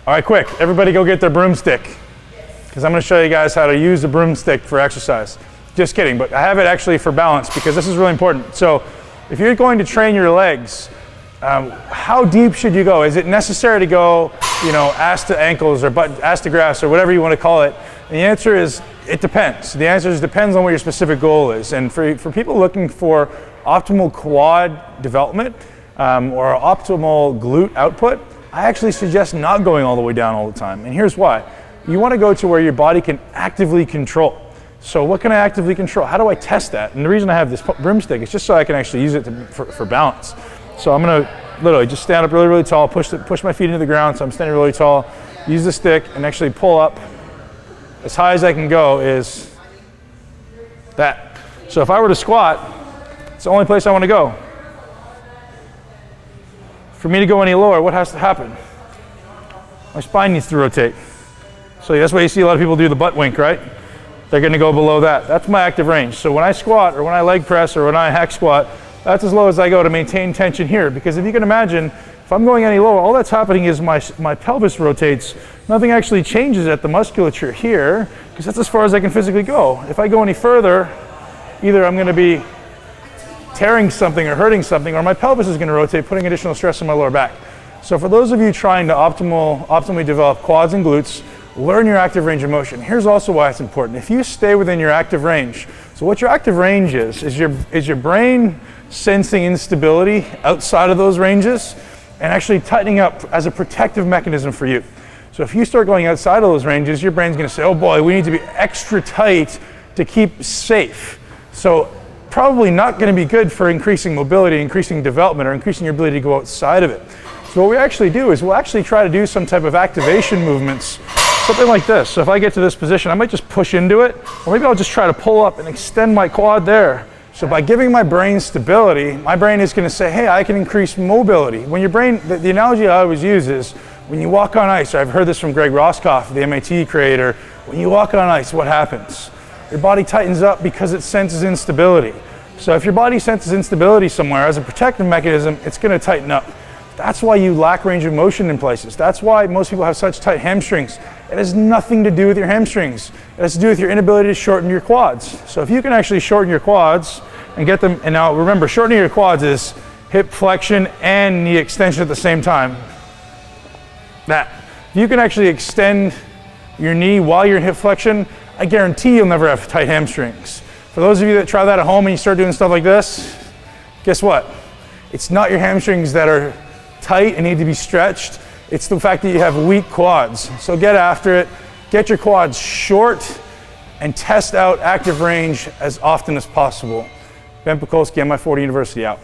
All right, quick, everybody go get their broomstick, because I'm going to show you guys how to use the broomstick for exercise. Just kidding, but I have it actually for balance, because this is really important. So if you're going to train your legs, how deep should you go? Is it necessary to go, ass to ankles or ass to grass or whatever you want to call it? And the answer is, it depends. The answer is depends on what your specific goal is. And for people looking for optimal quad development or optimal glute output, I actually suggest not going all the way down all the time. And here's why. You want to go to where your body can actively control. So what can I actively control? How do I test that? And the reason I have this broomstick is just so I can actually use it for balance. So I'm going to literally just stand up really, really tall, push my feet into the ground so I'm standing really tall, use the stick and actually pull up as high as I can go is that. So if I were to squat, it's the only place I want to go. For me to go any lower, what has to happen? My spine needs to rotate. So that's why you see a lot of people do the butt wink, right? They're going to go below that. That's my active range. So when I squat or when I leg press or when I hack squat, that's as low as I go to maintain tension here. Because if you can imagine, if I'm going any lower, all that's happening is my pelvis rotates. Nothing actually changes at the musculature here, because that's as far as I can physically go. If I go any further, either I'm going to be tearing something or hurting something, or my pelvis is going to rotate, putting additional stress on my lower back. So for those of you trying to optimally develop quads and glutes, learn your active range of motion. Here's also why it's important. If you stay within your active range, so what your active range is your brain sensing instability outside of those ranges and actually tightening up as a protective mechanism for you. So if you start going outside of those ranges, your brain's going to say, oh boy, we need to be extra tight to keep safe. So probably not going to be good for increasing mobility, increasing development, or increasing your ability to go outside of it. So what we actually do is we'll actually try to do some type of activation movements, something like this. So if I get to this position, I might just push into it, or maybe I'll just try to pull up and extend my quad there. So by giving my brain stability, my brain is going to say, hey, I can increase mobility. When your brain, the analogy I always use is when you walk on ice, or I've heard this from Greg Roscoff, the MIT creator, when you walk on ice, what happens? Your body tightens up because it senses instability. So if your body senses instability somewhere as a protective mechanism, it's going to tighten up. That's why you lack range of motion in places. That's why most people have such tight hamstrings. It has nothing to do with your hamstrings. It has to do with your inability to shorten your quads. So if you can actually shorten your quads and get them, and now remember, shortening your quads is hip flexion and knee extension at the same time. That. If you can actually extend your knee while you're in hip flexion, I guarantee you'll never have tight hamstrings. For those of you that try that at home and you start doing stuff like this, guess what? It's not your hamstrings that are tight and need to be stretched. It's the fact that you have weak quads. So get after it, get your quads short, and test out active range as often as possible. Ben Pakulski, Mi40 University out.